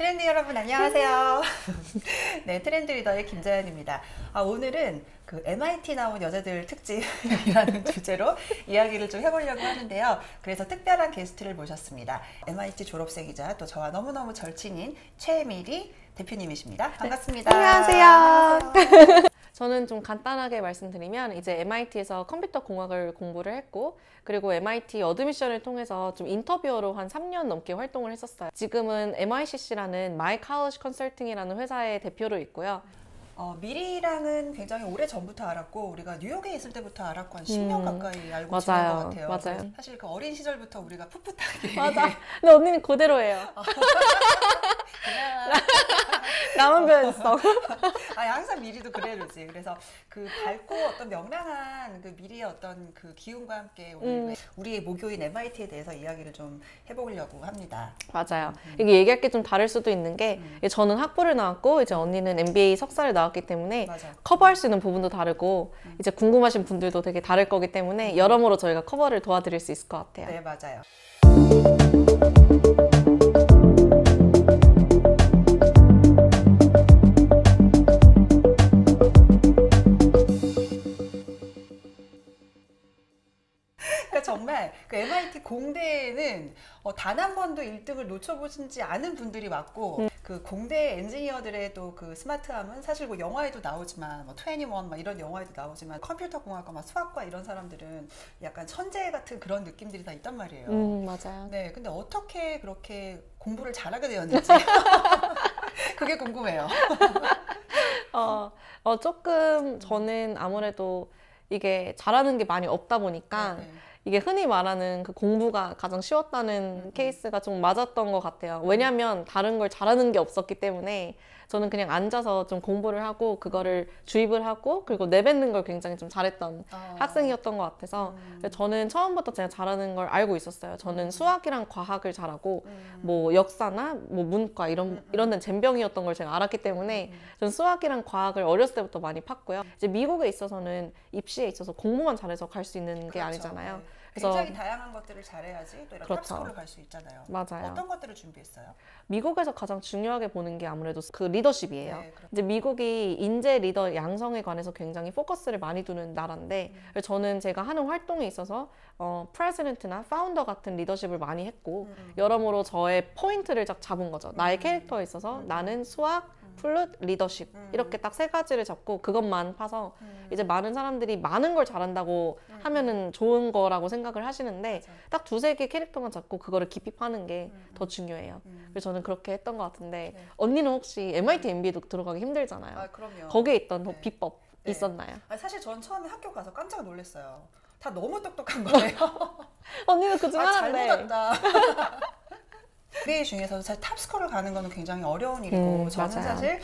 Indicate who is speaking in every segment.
Speaker 1: 트렌드 여러분 안녕하세요. 네, 트렌드 리더의 김자연입니다. 오늘은 그 MIT 나온 여자들 특집이라는 주제로 이야기를 좀 해보려고 하는데요. 그래서 특별한 게스트를 모셨습니다. MIT 졸업생이자 또 저와 너무너무 절친인 최미리 대표님이십니다. 반갑습니다.
Speaker 2: 안녕하세요. 저는 좀 간단하게 말씀드리면 이제 MIT에서 컴퓨터 공학을 공부를 했고, 그리고 MIT 어드미션을 통해서 좀 인터뷰어로 한 3년 넘게 활동을 했었어요. 지금은 MICC라는 My College Consulting이라는 회사의 대표로 있고요.
Speaker 1: 미리랑은 굉장히 오래 전부터 알았고, 우리가 뉴욕에 있을 때부터 알았고 한 10년 가까이 알고 지낸 것 같아요.
Speaker 2: 맞아요.
Speaker 1: 사실 그 어린 시절부터 우리가 풋풋하게.
Speaker 2: 맞아. 근데 언니는 그대로예요. 나만 변했어.
Speaker 1: 항상 미리도 그래르지. 그래서 그 밝고 어떤 명랑한 그 미리의 어떤 그 기운과 함께 오늘 우리의 모교인 MIT에 대해서 이야기를 좀 해보려고 합니다.
Speaker 2: 맞아요. 이게 얘기할 게 좀 다를 수도 있는 게 저는 학부를 나왔고 이제 언니는 MBA 석사를 나왔기 때문에
Speaker 1: 맞아.
Speaker 2: 커버할 수 있는 부분도 다르고 이제 궁금하신 분들도 되게 다를 거기 때문에 여러모로 저희가 커버를 도와드릴 수 있을 것 같아요.
Speaker 1: 네, 맞아요. 정말 그 MIT 공대에는 단 한 번도 1등을 놓쳐보시지 않은 분들이 왔고 그 공대 엔지니어들의 또 그 스마트함은 사실 뭐 영화에도 나오지만 뭐 21 막 이런 영화에도 나오지만 컴퓨터 공학과 막 수학과 이런 사람들은 약간 천재 같은 그런 느낌들이 다 있단 말이에요.
Speaker 2: 맞아요.
Speaker 1: 네, 근데 어떻게 그렇게 공부를 잘하게 되었는지 그게 궁금해요.
Speaker 2: 조금 저는 아무래도 이게 잘하는 게 많이 없다 보니까
Speaker 1: 네.
Speaker 2: 이게 흔히 말하는 그 공부가 가장 쉬웠다는 케이스가 좀 맞았던 것 같아요. 왜냐면 다른 걸 잘하는 게 없었기 때문에 저는 그냥 앉아서 좀 공부를 하고 그거를 주입을 하고 그리고 내뱉는 걸 굉장히 좀 잘했던 학생이었던 것 같아서 저는 처음부터 제가 잘하는 걸 알고 있었어요. 저는 수학이랑 과학을 잘하고 뭐 역사나 뭐 문과 이런 데는 젬병이었던 걸 제가 알았기 때문에 저는 수학이랑 과학을 어렸을 때부터 많이 팠고요. 이제 미국에 있어서는 입시에 있어서 공부만 잘해서 갈 수 있는 게
Speaker 1: 그렇죠.
Speaker 2: 아니잖아요.
Speaker 1: 네.
Speaker 2: 그래서
Speaker 1: 굉장히 다양한 것들을 잘해야지 또 이런
Speaker 2: 그렇죠.
Speaker 1: 탑스쿨을 갈 수 있잖아요.
Speaker 2: 맞아요.
Speaker 1: 어떤 것들을 준비했어요?
Speaker 2: 미국에서 가장 중요하게 보는 게 아무래도 그 리더십이에요.
Speaker 1: 네,
Speaker 2: 이제 미국이 인재 리더 양성에 관해서 굉장히 포커스를 많이 두는 나라인데 저는 제가 하는 활동에 있어서 프레지던트나 파운더 같은 리더십을 많이 했고 여러모로 저의 포인트를 딱 잡은 거죠. 나의 캐릭터에 있어서 나는 수학, 플룻, 리더십 이렇게 딱 세 가지를 잡고 그것만 파서 이제 많은 사람들이 많은 걸 잘한다고 하면은 좋은 거라고 생각을 하시는데 딱 두세 개 캐릭터만 잡고 그거를 깊이 파는 게 더 중요해요. 그래서 저는 그렇게 했던 것 같은데 언니는 혹시 MIT MBA도 들어가기 힘들잖아요.
Speaker 1: 그럼요.
Speaker 2: 거기에 있던
Speaker 1: 네.
Speaker 2: 비법 있었나요?
Speaker 1: 사실 전 처음에 학교 가서 깜짝 놀랐어요. 다 너무 똑똑한 거예요.
Speaker 2: 언니는 그중 하나인데.
Speaker 1: 잘못 왔다. MBA 중에서도 사실 탑스쿨을 가는 거는 굉장히 어려운 일이고 저는
Speaker 2: 맞아요.
Speaker 1: 사실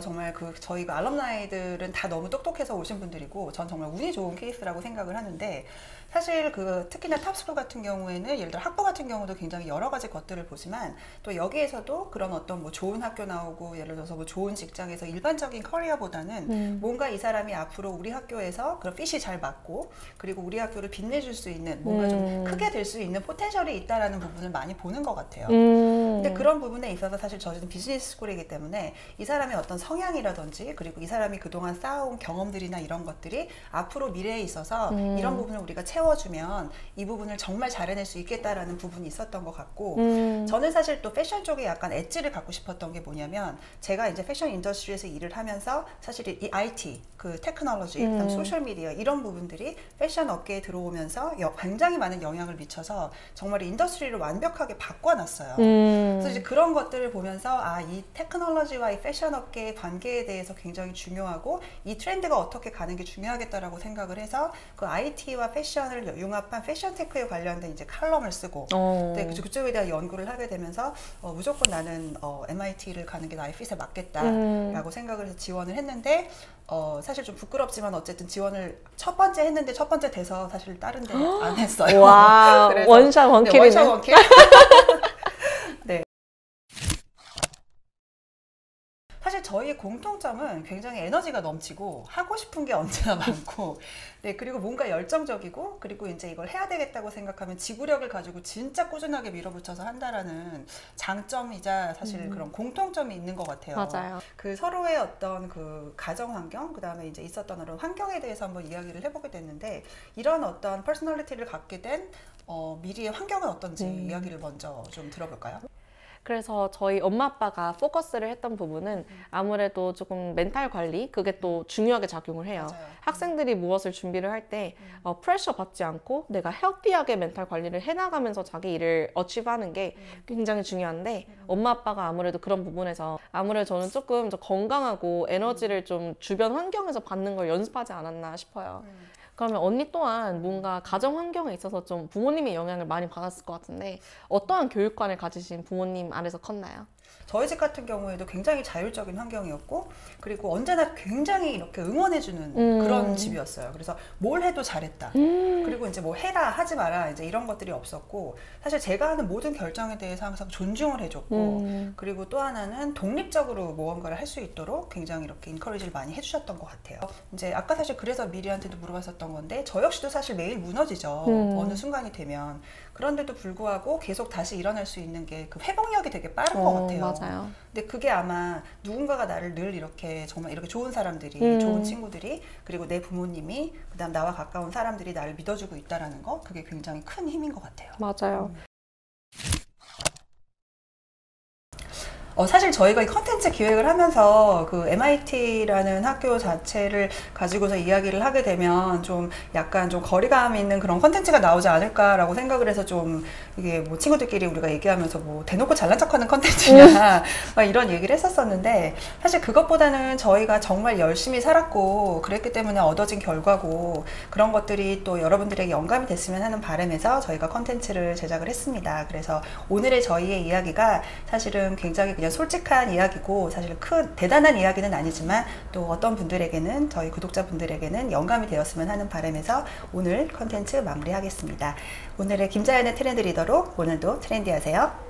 Speaker 1: 정말 저희가 알럼나이들은 다 너무 똑똑해서 오신 분들이고 전 정말 운이 좋은 케이스라고 생각을 하는데 사실 특히나 탑스쿨 같은 경우에는 예를 들어 학부 같은 경우도 굉장히 여러 가지 것들을 보지만 또 여기에서도 그런 어떤 뭐 좋은 학교 나오고 예를 들어서 뭐 좋은 직장에서 일반적인 커리어보다는 뭔가 이 사람이 앞으로 우리 학교에서 그런 핏이 잘 맞고 그리고 우리 학교를 빛내줄 수 있는 뭔가 좀 크게 될 수 있는 포텐셜이 있다라는 부분을 많이 보는 것 같아요. 근데 그런 부분에 있어서 사실 저는 비즈니스 스쿨이기 때문에 이 사람의 어떤 성향이라든지 그리고 이 사람이 그동안 쌓아온 경험들이나 이런 것들이 앞으로 미래에 있어서 이런 부분을 우리가 채워주면 이 부분을 정말 잘 해낼 수 있겠다라는 부분이 있었던 것 같고 저는 사실 또 패션 쪽에 약간 엣지를 갖고 싶었던 게 뭐냐면 제가 이제 패션 인더스트리에서 일을 하면서 사실 이 IT, 그 테크놀로지, 그다음 소셜미디어 이런 부분들이 패션 업계에 들어오면서 굉장히 많은 영향을 미쳐서 정말 인더스트리를 완벽하게 바꿔놨어요. 그래서 이제 그런 것들을 보면서 이 테크놀로지와 이 패션 업계의 관계에 대해서 굉장히 중요하고 이 트렌드가 어떻게 가는 게 중요하겠다라고 생각을 해서 그 IT와 패션을 융합한 패션 테크에 관련된 이제 칼럼을 쓰고 네, 그쪽에 대한 연구를 하게 되면서 무조건 나는 MIT를 가는 게 나의 핏에 맞겠다라고 생각을 해서 지원을 했는데 사실 좀 부끄럽지만 어쨌든 지원을 첫 번째 했는데 첫 번째 돼서 사실 다른 데 안 했어요.
Speaker 2: 와, 원샷 원킬이네.
Speaker 1: 원샷 원킬. 사실 저희의 공통점은 굉장히 에너지가 넘치고 하고 싶은 게 언제나 많고 네, 그리고 뭔가 열정적이고 그리고 이제 이걸 해야 되겠다고 생각하면 지구력을 가지고 진짜 꾸준하게 밀어붙여서 한다라는 장점이자 사실 그런 공통점이 있는 것 같아요.
Speaker 2: 맞아요.
Speaker 1: 그 서로의 어떤 그 가정 환경, 그 다음에 이제 있었던 그런 환경에 대해서 한번 이야기를 해보게 됐는데 이런 어떤 퍼스널리티를 갖게 된 미리의 환경은 어떤지 이야기를 먼저 좀 들어볼까요?
Speaker 2: 그래서 저희 엄마 아빠가 포커스를 했던 부분은 아무래도 조금 멘탈 관리, 그게 또 중요하게 작용을 해요.
Speaker 1: 맞아요.
Speaker 2: 학생들이 무엇을 준비를 할 때 프레셔 받지 않고 내가 헬디하게 멘탈 관리를 해나가면서 자기 일을 어치브하는 게 굉장히 중요한데 엄마 아빠가 아무래도 그런 부분에서 아무래도 저는 조금 더 건강하고 에너지를 좀 주변 환경에서 받는 걸 연습하지 않았나 싶어요. 그러면 언니 또한 뭔가 가정 환경에 있어서 좀 부모님의 영향을 많이 받았을 것 같은데 어떠한 교육관을 가지신 부모님 아래서 컸나요?
Speaker 1: 저희 집 같은 경우에도 굉장히 자율적인 환경이었고 그리고 언제나 굉장히 이렇게 응원해주는 그런 집이었어요. 그래서 뭘 해도 잘했다. 그리고 이제 뭐 해라 하지 마라 이제 이런 것들이 없었고 사실 제가 하는 모든 결정에 대해서 항상 존중을 해줬고 그리고 또 하나는 독립적으로 무언가를 할 수 있도록 굉장히 이렇게 인커리지를 많이 해주셨던 것 같아요. 이제 아까 사실 그래서 미리한테도 물어봤었던 건데 저 역시도 사실 매일 무너지죠. 어느 순간이 되면. 그런데도 불구하고 계속 다시 일어날 수 있는 게 그 회복력이 되게 빠른 것 같아요.
Speaker 2: 맞아요.
Speaker 1: 근데 그게 아마 누군가가 나를 늘 이렇게 정말 이렇게 좋은 사람들이, 좋은 친구들이, 그리고 내 부모님이, 그다음 나와 가까운 사람들이 나를 믿어주고 있다라는 거, 그게 굉장히 큰 힘인 것 같아요.
Speaker 2: 맞아요.
Speaker 1: 사실 저희가 이 컨텐츠 기획을 하면서 그 MIT라는 학교 자체를 가지고서 이야기를 하게 되면 좀 약간 좀 거리감 있는 그런 컨텐츠가 나오지 않을까라고 생각을 해서 좀 이게 뭐 친구들끼리 우리가 얘기하면서 뭐 대놓고 잘난 척하는 컨텐츠냐 막 이런 얘기를 했었었는데 사실 그것보다는 저희가 정말 열심히 살았고 그랬기 때문에 얻어진 결과고 그런 것들이 또 여러분들에게 영감이 됐으면 하는 바람에서 저희가 컨텐츠를 제작을 했습니다. 그래서 오늘의 저희의 이야기가 사실은 굉장히 그냥 솔직한 이야기고 사실 큰 대단한 이야기는 아니지만 또 어떤 분들에게는 저희 구독자분들에게는 영감이 되었으면 하는 바람에서 오늘 컨텐츠 마무리하겠습니다. 오늘의 김자연의 트렌드 리더로 오늘도 트렌디하세요.